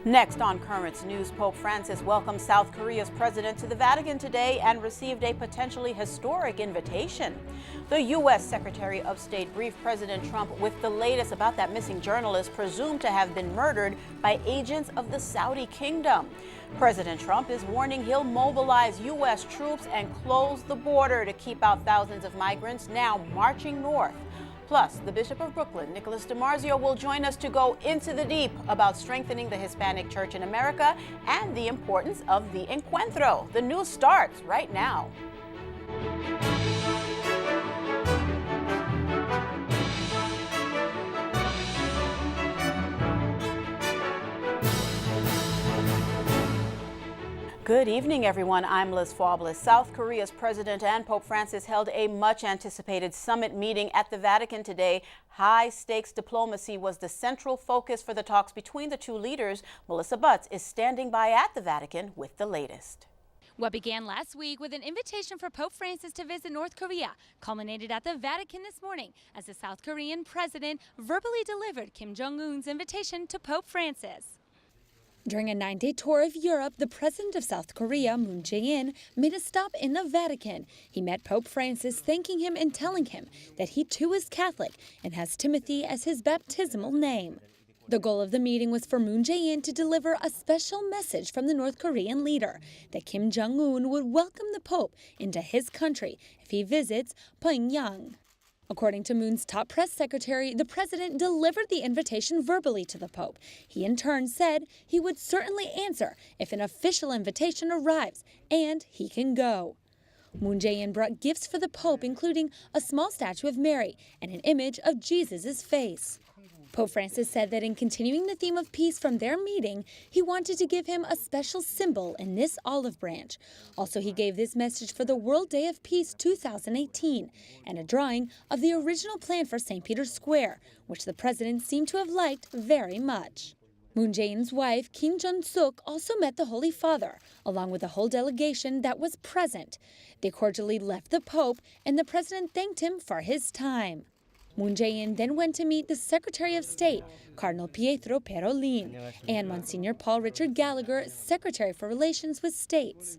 Next on Currents News, Pope Francis welcomed South Korea's president to the Vatican today and received a potentially historic invitation. The U.S. Secretary of State briefed President Trump with the latest about that missing journalist presumed to have been murdered by agents of the Saudi kingdom. President Trump is warning he'll mobilize U.S. troops and close the border to keep out thousands of migrants now marching north. Plus, the Bishop of Brooklyn, Nicholas DiMarzio, will join us to go into the deep about strengthening the Hispanic church in America and the importance of the encuentro. The news starts right now. Good evening, everyone. I'm Liz Faublas. South Korea's president and Pope Francis held a much-anticipated summit meeting at the Vatican today. High-stakes diplomacy was the central focus for the talks between the two leaders. Melissa Butts is standing by at the Vatican with the latest. What began last week with an invitation for Pope Francis to visit North Korea culminated at the Vatican this morning as the South Korean president verbally delivered Kim Jong-un's invitation to Pope Francis. During a 9-day tour of Europe, the president of South Korea, Moon Jae-in, made a stop in the Vatican. He met Pope Francis, thanking him and telling him that he too is Catholic and has Timothy as his baptismal name. The goal of the meeting was for Moon Jae-in to deliver a special message from the North Korean leader that Kim Jong-un would welcome the Pope into his country if he visits Pyongyang. According to Moon's top press secretary, the president delivered the invitation verbally to the Pope. He in turn said he would certainly answer if an official invitation arrives and he can go. Moon Jae-in brought gifts for the Pope, including a small statue of Mary and an image of Jesus' face. Pope Francis said that in continuing the theme of peace from their meeting, he wanted to give him a special symbol in this olive branch. Also, he gave this message for the World Day of Peace 2018 and a drawing of the original plan for St. Peter's Square, which the president seemed to have liked very much. Moon Jae-in's wife, Kim Jong-suk, also met the Holy Father, along with the whole delegation that was present. They cordially left the Pope, and the president thanked him for his time. Moon Jae-in then went to meet the Secretary of State, Cardinal Pietro Parolin, and Monsignor Paul Richard Gallagher, Secretary for Relations with States.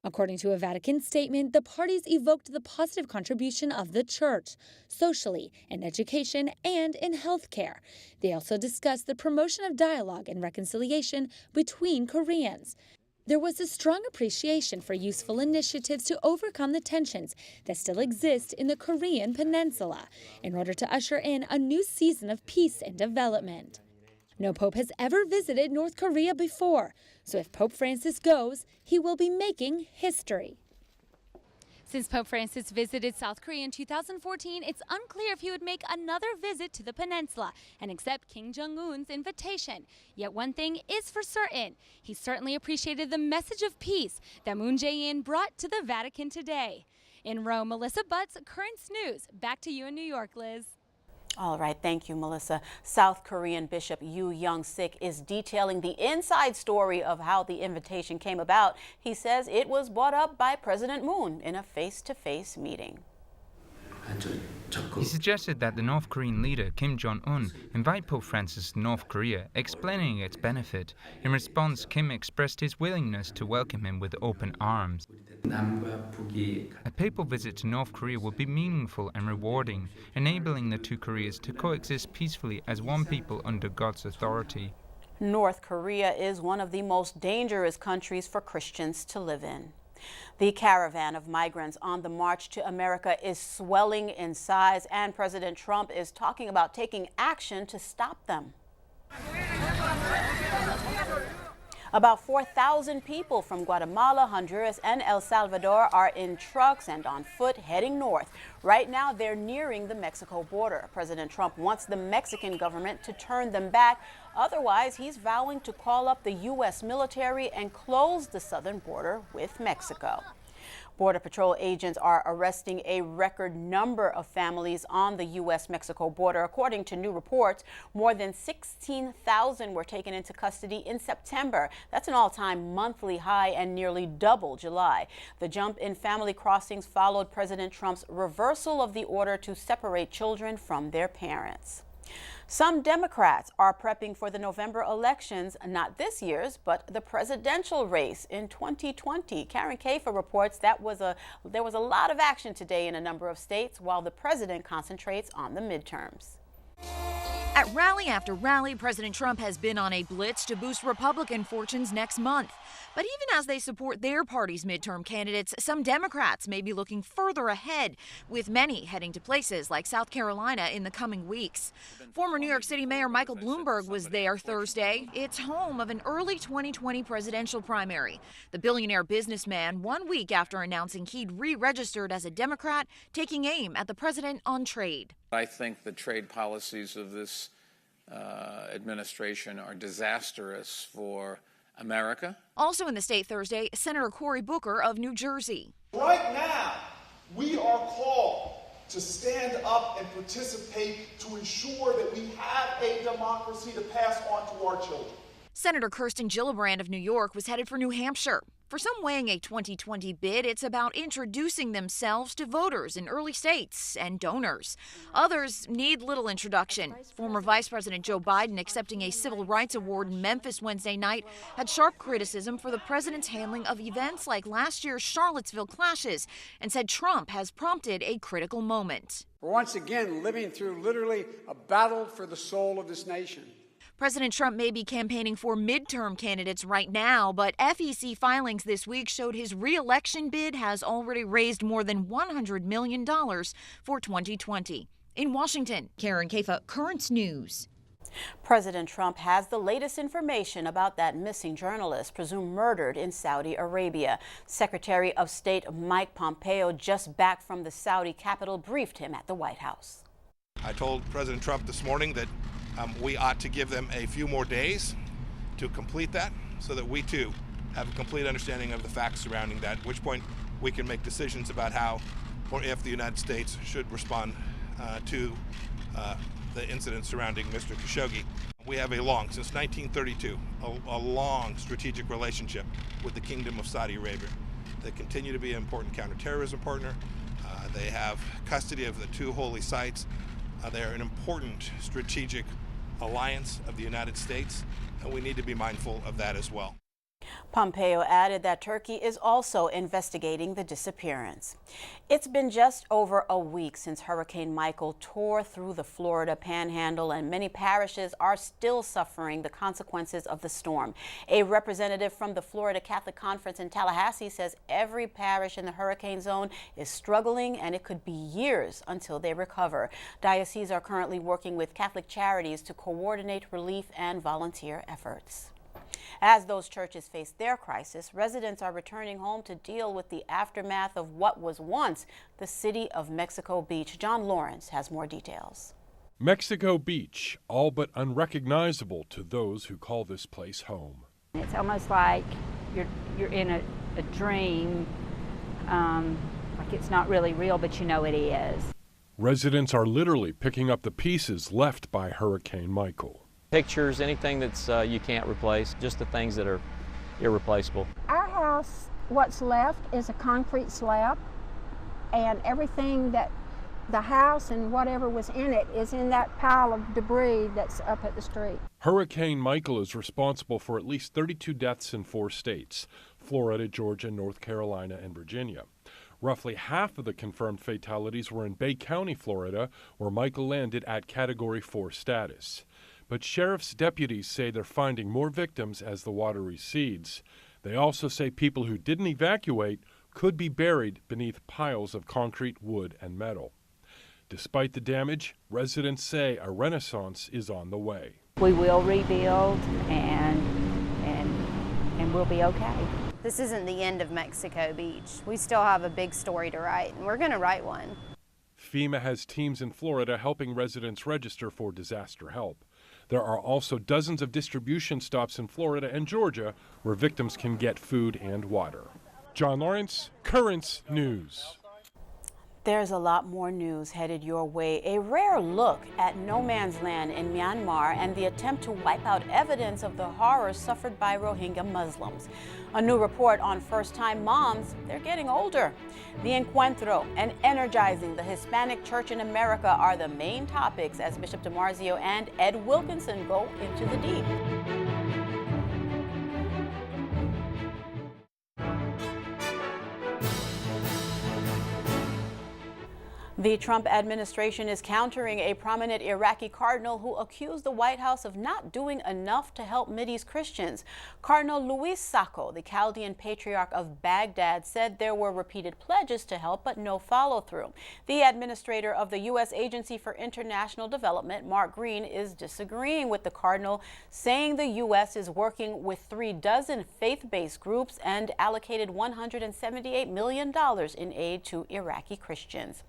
According to a Vatican statement, the parties evoked the positive contribution of the Church, socially, in education, and in healthcare. They also discussed the promotion of dialogue and reconciliation between Koreans. There was a strong appreciation for useful initiatives to overcome the tensions that still exist in the Korean peninsula in order to usher in a new season of peace and development. No pope has ever visited North Korea before, so if Pope Francis goes, he will be making history. Since Pope Francis visited South Korea in 2014, it's unclear if he would make another visit to the peninsula and accept Kim Jong-un's invitation. Yet one thing is for certain, he certainly appreciated the message of peace that Moon Jae-in brought to the Vatican today. In Rome, Melissa Butts, Currents News. Back to you in New York, Liz. All right, thank you, Melissa. South Korean Bishop Yoo Young-sik is detailing the inside story of how the invitation came about. He says it was brought up by President Moon in a face-to-face meeting. He suggested that the North Korean leader, Kim Jong-un, invite Pope Francis to North Korea, explaining its benefit. In response, Kim expressed his willingness to welcome him with open arms. A papal visit to North Korea will be meaningful and rewarding, enabling the two Koreas to coexist peacefully as one people under God's authority. North Korea is one of the most dangerous countries for Christians to live in. The caravan of migrants on the march to America is swelling in size, and President Trump is talking about taking action to stop them. About 4,000 people from Guatemala, Honduras, and El Salvador are in trucks and on foot heading north. Right now, they're nearing the Mexico border. President Trump wants the Mexican government to turn them back. Otherwise, he's vowing to call up the U.S. military and close the southern border with Mexico. Border Patrol agents are arresting a record number of families on the U.S.-Mexico border. According to new reports, more than 16,000 were taken into custody in September. That's an all-time monthly high and nearly double July. The jump in family crossings followed President Trump's reversal of the order to separate children from their parents. Some Democrats are prepping for the November elections, not this year's, but the presidential race in 2020. Karen Kafer reports there was a lot of action today in a number of states while the president concentrates on the midterms. At rally after rally, President Trump has been on a blitz to boost Republican fortunes next month. But even as they support their party's midterm candidates, some Democrats may be looking further ahead, with many heading to places like South Carolina in the coming weeks. Former New York City Mayor Michael Bloomberg was there Thursday. It's home of an early 2020 presidential primary. The billionaire businessman, 1 week after announcing he'd re-registered as a Democrat, taking aim at the president on trade. I think the trade policies of this administration are disastrous for America. Also in the state Thursday, Senator Cory Booker of New Jersey. Right now, we are called to stand up and participate to ensure that we have a democracy to pass on to our children. Senator Kirsten Gillibrand of New York was headed for New Hampshire. For some weighing a 2020 bid, it's about introducing themselves to voters in early states and donors. Others need little introduction. Former Vice President Joe Biden, accepting a civil rights award in Memphis Wednesday night, had sharp criticism for the president's handling of events like last year's Charlottesville clashes and said Trump has prompted a critical moment. We're once again living through literally a battle for the soul of this nation. President Trump may be campaigning for midterm candidates right now, but FEC filings this week showed his re-election bid has already raised more than $100 million for 2020. In Washington, Karen Kafer, Currents News. President Trump has the latest information about that missing journalist presumed murdered in Saudi Arabia. Secretary of State Mike Pompeo, just back from the Saudi capital, briefed him at the White House. I told President Trump this morning that we ought to give them a few more days to complete that so that we too have a complete understanding of the facts surrounding that, at which point we can make decisions about how or if the United States should respond to the incident surrounding Mr. Khashoggi. We have since 1932, a long strategic relationship with the Kingdom of Saudi Arabia. They continue to be an important counterterrorism partner. They have custody of the two holy sites. They are an important strategic alliance of the United States, and we need to be mindful of that as well. Pompeo added that Turkey is also investigating the disappearance. It's been just over a week since Hurricane Michael tore through the Florida Panhandle, and many parishes are still suffering the consequences of the storm. A representative from the Florida Catholic Conference in Tallahassee says every parish in the hurricane zone is struggling, and it could be years until they recover. Dioceses are currently working with Catholic charities to coordinate relief and volunteer efforts. As those churches face their crisis, residents are returning home to deal with the aftermath of what was once the city of Mexico Beach. John Lawrence has more details. Mexico Beach, all but unrecognizable to those who call this place home. It's almost like you're in a dream, like it's not really real, but you know it is. Residents are literally picking up the pieces left by Hurricane Michael. Pictures, anything that's you can't replace, just the things that are irreplaceable. Our house, what's left is a concrete slab, and everything that the house and whatever was in it is in that pile of debris that's up at the street. Hurricane Michael is responsible for at least 32 deaths in 4 states: Florida, Georgia, North Carolina, and Virginia. Roughly half of the confirmed fatalities were in Bay County, Florida, where Michael landed at Category 4 status. But sheriff's deputies say they're finding more victims as the water recedes. They also say people who didn't evacuate could be buried beneath piles of concrete, wood, and metal. Despite the damage, residents say a renaissance is on the way. We will rebuild and we'll be okay. This isn't the end of Mexico Beach. We still have a big story to write, and we're going to write one. FEMA has teams in Florida helping residents register for disaster help. There are also dozens of distribution stops in Florida and Georgia where victims can get food and water. John Lawrence, Currents News. There's a lot more news headed your way. A rare look at no man's land in Myanmar and the attempt to wipe out evidence of the horrors suffered by Rohingya Muslims. A new report on first-time moms, they're getting older. The encuentro and energizing the Hispanic church in America are the main topics as Bishop DiMarzio and Ed Wilkinson go into the deep. The Trump administration is countering a prominent Iraqi cardinal who accused the White House of not doing enough to help Mideast Christians. Cardinal Luis Sacco, the Chaldean Patriarch of Baghdad, said there were repeated pledges to help but no follow-through. The administrator of the U.S. Agency for International Development, Mark Green, is disagreeing with the cardinal, saying the U.S. is working with 36 faith-based groups and allocated $178 million in aid to Iraqi Christians.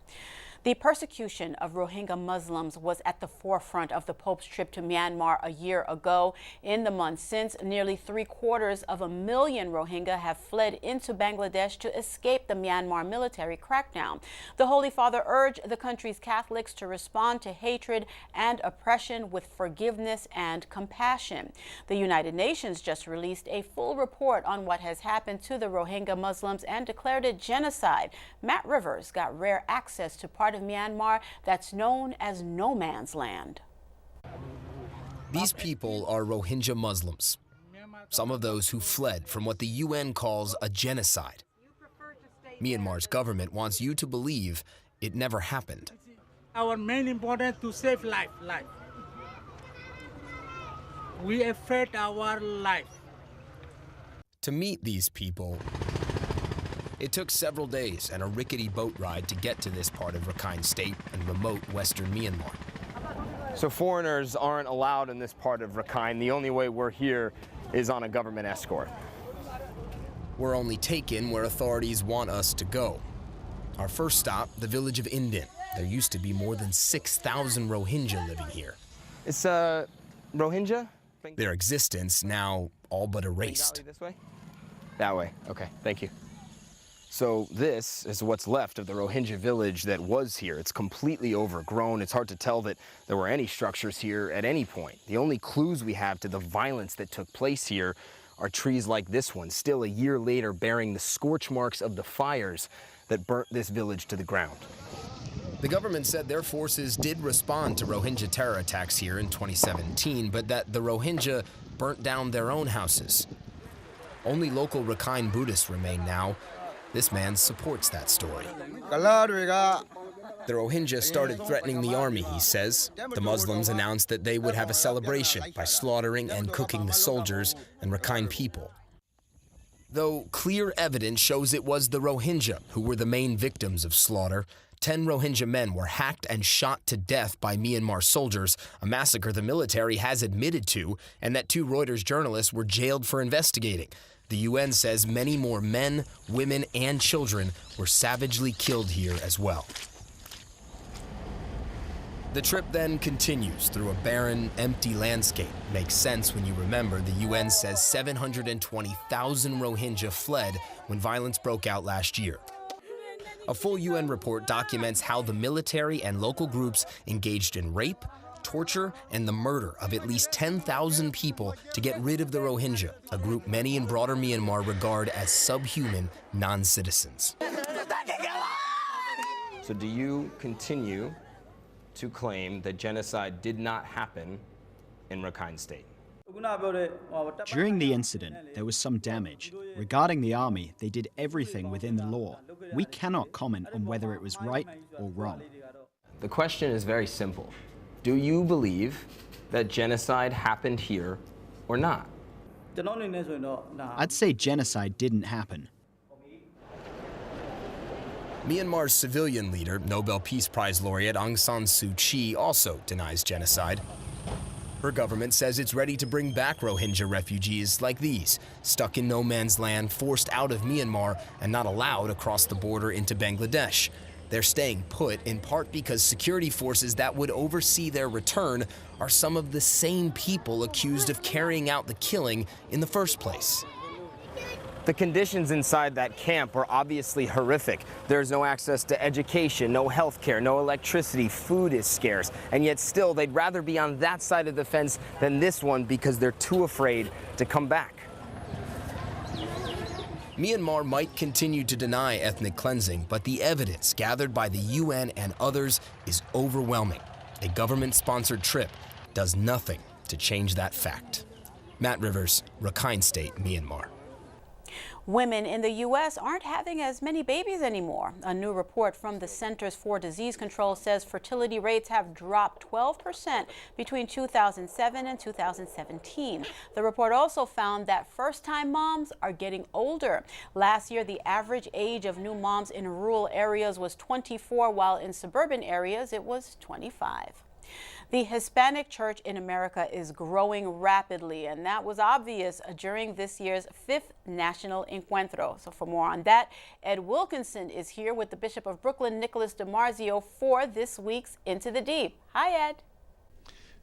The persecution of Rohingya Muslims was at the forefront of the Pope's trip to Myanmar a year ago. In the months since, nearly 750,000 Rohingya have fled into Bangladesh to escape the Myanmar military crackdown. The Holy Father urged the country's Catholics to respond to hatred and oppression with forgiveness and compassion. The United Nations just released a full report on what has happened to the Rohingya Muslims and declared it genocide. Matt Rivers got rare access to part of Myanmar that's known as no man's land. These people are Rohingya Muslims, some of those who fled from what the UN calls a genocide. Myanmar's government wants you to believe it never happened. Our main important to save life. We afraid our life. To meet these people, it took several days and a rickety boat ride to get to this part of Rakhine State in remote western Myanmar. So foreigners aren't allowed in this part of Rakhine. The only way we're here is on a government escort. We're only taken where authorities want us to go. Our first stop, the village of Indin. There used to be more than 6,000 Rohingya living here. It's Rohingya? Their existence now all but erased. This way? That way. Okay, thank you. So this is what's left of the Rohingya village that was here. It's completely overgrown. It's hard to tell that there were any structures here at any point. The only clues we have to the violence that took place here are trees like this one, still a year later bearing the scorch marks of the fires that burnt this village to the ground. The government said their forces did respond to Rohingya terror attacks here in 2017, but that the Rohingya burnt down their own houses. Only local Rakhine Buddhists remain now. This man supports that story. The Rohingya started threatening the army, he says. The Muslims announced that they would have a celebration by slaughtering and cooking the soldiers and Rakhine people. Though clear evidence shows it was the Rohingya who were the main victims of slaughter. 10 Rohingya men were hacked and shot to death by Myanmar soldiers, a massacre the military has admitted to, and that 2 Reuters journalists were jailed for investigating. The UN says many more men, women, and children were savagely killed here as well. The trip then continues through a barren, empty landscape. Makes sense when you remember the UN says 720,000 Rohingya fled when violence broke out last year. A full UN report documents how the military and local groups engaged in rape, torture, and the murder of at least 10,000 people to get rid of the Rohingya, a group many in broader Myanmar regard as subhuman non-citizens. So do you continue to claim that genocide did not happen in Rakhine State? During the incident, there was some damage. Regarding the army, they did everything within the law. We cannot comment on whether it was right or wrong. The question is very simple. Do you believe that genocide happened here or not? I'd say genocide didn't happen. Myanmar's civilian leader, Nobel Peace Prize laureate Aung San Suu Kyi, also denies genocide. Her government says it's ready to bring back Rohingya refugees like these, stuck in no man's land, forced out of Myanmar, and not allowed across the border into Bangladesh. They're staying put in part because security forces that would oversee their return are some of the same people accused of carrying out the killing in the first place. The conditions inside that camp were obviously horrific. There's no access to education, no health care, no electricity, food is scarce, and yet still they'd rather be on that side of the fence than this one because they're too afraid to come back. Myanmar might continue to deny ethnic cleansing, but the evidence gathered by the UN and others is overwhelming. A government-sponsored trip does nothing to change that fact. Matt Rivers, Rakhine State, Myanmar. Women in the U.S. aren't having as many babies anymore. A new report from the Centers for Disease Control says fertility rates have dropped 12% between 2007 and 2017. The report also found that first-time moms are getting older. Last year, the average age of new moms in rural areas was 24, while in suburban areas it was 25. The Hispanic church in America is growing rapidly, and that was obvious during this year's 5th National Encuentro. So for more on that, Ed Wilkinson is here with the Bishop of Brooklyn, Nicholas DiMarzio, for this week's Into the Deep. Hi, Ed.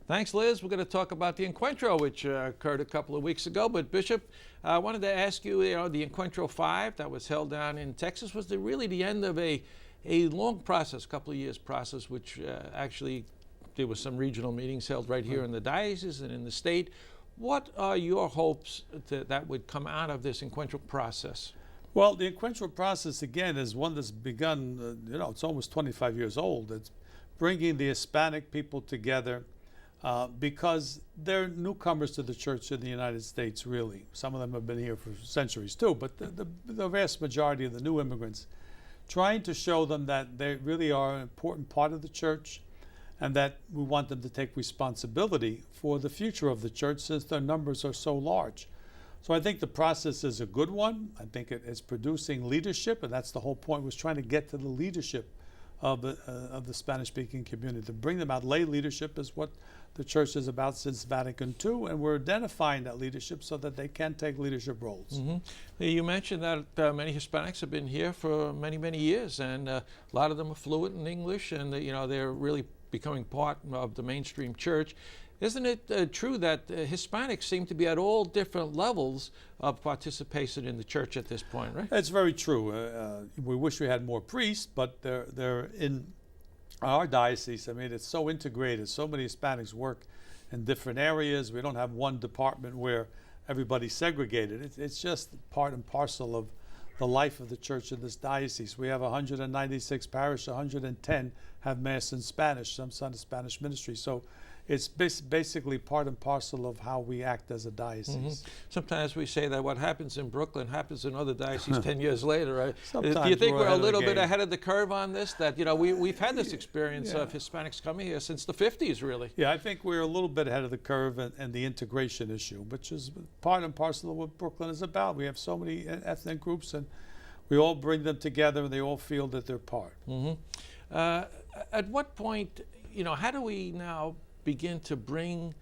Thanks, Liz. We're going to talk about the Encuentro, which occurred a couple of weeks ago. But Bishop, I wanted to ask you, the Encuentro 5 that was held down in Texas, was really the end of a long process, couple of years process, which actually there was some regional meetings held right here in the diocese and in the state. What are your hopes that would come out of this Encuentro process? Well, the Encuentro process, again, is one that's begun, it's almost 25 years old. It's bringing the Hispanic people together because they're newcomers to the church in the United States, really. Some of them have been here for centuries, too, but the vast majority of the new immigrants, trying to show them that they really are an important part of the church, and that we want them to take responsibility for the future of the church since their numbers are so large. So I think the process is a good one. I think it's producing leadership, and that's the whole point, was trying to get to the leadership of the Spanish-speaking community. To bring them out, lay leadership is what the church is about since Vatican II, and we're identifying that leadership so that they can take leadership roles. Mm-hmm. You mentioned that many Hispanics have been here for many, many years, and a lot of them are fluent in English, and they're really becoming part of the mainstream church. Isn't it true that Hispanics seem to be at all different levels of participation in the church at this point, right? It's very true. We wish we had more priests, but they're in our diocese. I mean, it's so integrated. So many Hispanics work in different areas. We don't have one department where everybody's segregated. It's just part and parcel of the life of the church in this diocese. We have 196 parishes, 110 have Mass in Spanish, some son of Spanish ministry. So it's basically part and parcel of how we act as a diocese. Mm-hmm. Sometimes we say that what happens in Brooklyn happens in other dioceses 10 years later, right? Sometimes do you think we're a little bit game. Ahead of the curve on this? That, we've had this experience of Hispanics coming here since the 50s, really. Yeah, I think we're a little bit ahead of the curve and the integration issue, which is part and parcel of what Brooklyn is about. We have so many ethnic groups, and we all bring them together, and they all feel that they're part. Mm-hmm. At what point, how do we now begin to bring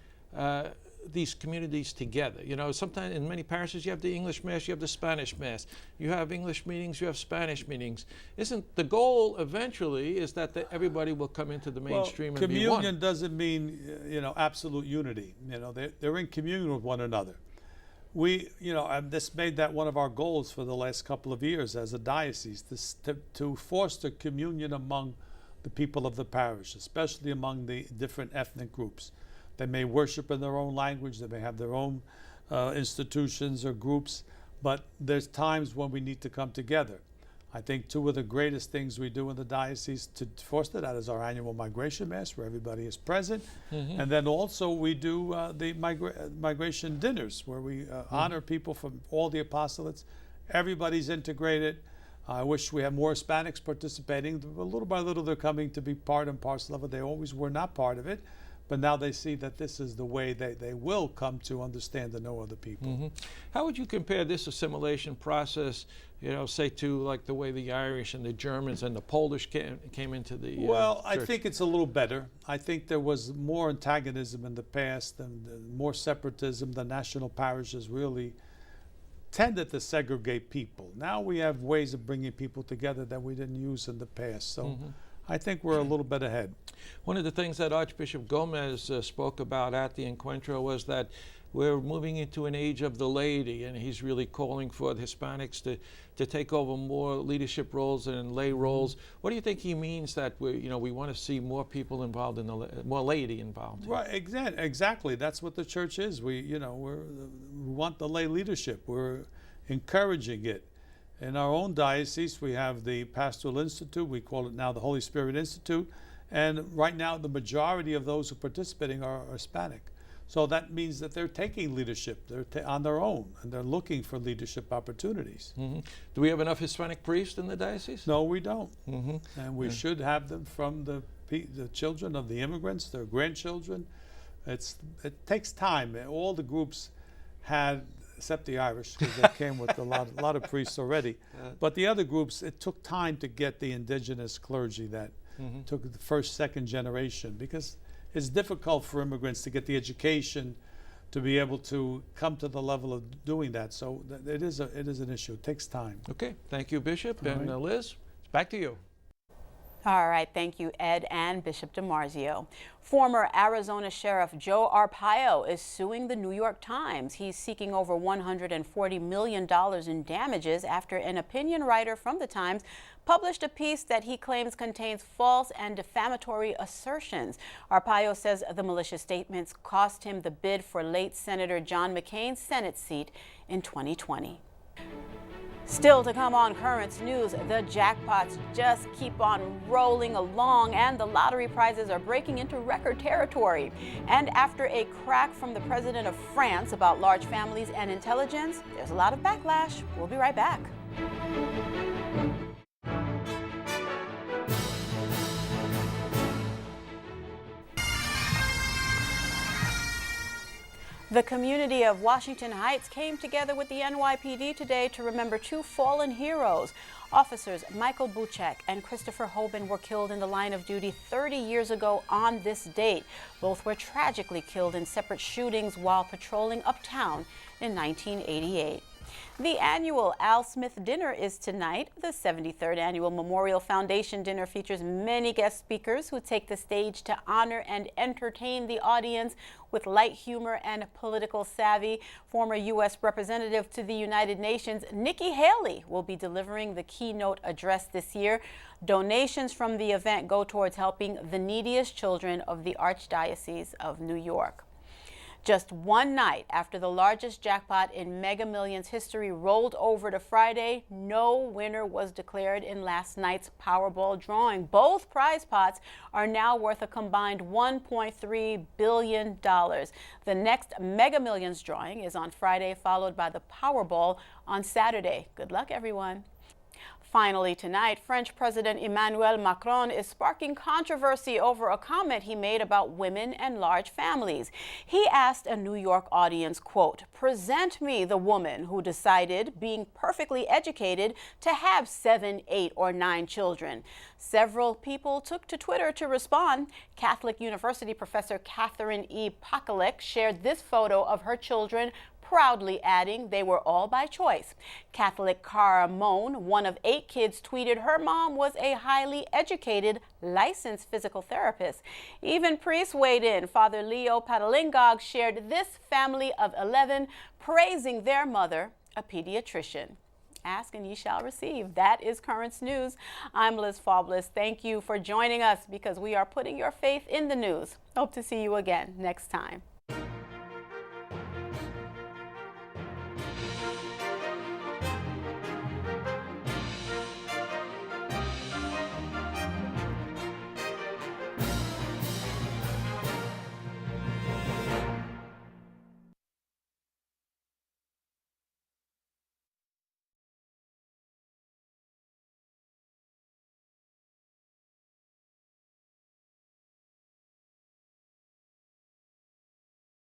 these communities together? Sometimes in many parishes you have the English Mass, you have the Spanish Mass. You have English meetings, you have Spanish meetings. Isn't the goal eventually is that everybody will come into the mainstream and be one? Communion doesn't mean, absolute unity. They're in communion with one another. This made that one of our goals for the last couple of years as a diocese, to foster communion among the people of the parish, especially among the different ethnic groups. They may worship in their own language, they may have their own institutions or groups, but there's times when we need to come together. I think two of the greatest things we do in the diocese to foster that is our annual migration mass, where everybody is present. Mm-hmm. And then also we do the migration dinners, where we honor people from all the apostolates. Everybody's integrated. I wish we had more Hispanics participating. Little by little, they're coming to be part and parcel of it. They always were not part of it, but now they see that this is the way they will come to understand and know other people. Mm-hmm. How would you compare this assimilation process, say to like the way the Irish and the Germans and the Polish came into the Well, church? I think it's a little better. I think there was more antagonism in the past and more separatism. The national parishes really tended to segregate people. Now we have ways of bringing people together that we didn't use in the past. So I think we're a little bit ahead. One of the things that Archbishop Gomez spoke about at the Encuentro was that we're moving into an age of the laity, and he's really calling for the Hispanics to take over more leadership roles and lay roles. What do you think he means that we want to see more people involved in more laity involved? Right, exactly. That's what the church is. We want the lay leadership. We're encouraging it. In our own diocese, we have the Pastoral Institute. We call it now the Holy Spirit Institute. And right now, the majority of those who are participating are Hispanic. So that means that they're taking leadership. They're on their own, and they're looking for leadership opportunities. Mm-hmm. Do we have enough Hispanic priests in the diocese? No, we don't. Mm-hmm. And we should have them from the children of the immigrants, their grandchildren. It takes time. All the groups had, except the Irish, because they came with a lot of priests already. But the other groups, it took time to get the indigenous clergy that took the first, second generation, because it's difficult for immigrants to get the education to be able to come to the level of doing that. So it is an issue. It takes time. Okay, thank you, Bishop. All and right. Liz, it's back to you. All right, thank you, Ed and Bishop DiMarzio. Former Arizona Sheriff Joe Arpaio is suing the New York Times. He's seeking over $140 million in damages after an opinion writer from the Times published a piece that he claims contains false and defamatory assertions. Arpaio says the malicious statements cost him the bid for late Senator John McCain's Senate seat in 2020. Still to come on Currents News, the jackpots just keep on rolling along and the lottery prizes are breaking into record territory. And after a crack from the president of France about large families and intelligence, there's a lot of backlash. We'll be right back. The community of Washington Heights came together with the NYPD today to remember two fallen heroes. Officers Michael Buchek and Christopher Hoban were killed in the line of duty 30 years ago on this date. Both were tragically killed in separate shootings while patrolling uptown in 1988. The annual Al Smith Dinner is tonight. The 73rd Annual Memorial Foundation Dinner features many guest speakers who take the stage to honor and entertain the audience with light humor and political savvy. Former U.S. Representative to the United Nations Nikki Haley will be delivering the keynote address this year. Donations from the event go towards helping the neediest children of the Archdiocese of New York. Just one night after the largest jackpot in Mega Millions history rolled over to Friday, no winner was declared in last night's Powerball drawing. Both prize pots are now worth a combined $1.3 billion. The next Mega Millions drawing is on Friday, followed by the Powerball on Saturday. Good luck, everyone. Finally tonight, French President Emmanuel Macron is sparking controversy over a comment he made about women and large families. He asked a New York audience, quote, "Present me the woman who decided, being perfectly educated, to have 7, 8, or 9 children." Several people took to Twitter to respond. Catholic University professor Catherine E. Pakalek shared this photo of her children, proudly adding they were all by choice. Catholic Cara Moan, one of 8 kids, tweeted her mom was a highly educated, licensed physical therapist. Even priests weighed in. Father Leo Padalingog shared this family of 11 praising their mother, a pediatrician. Ask and ye shall receive. That is Currents News. I'm Liz Faublas. Thank you for joining us because we are putting your faith in the news. Hope to see you again next time.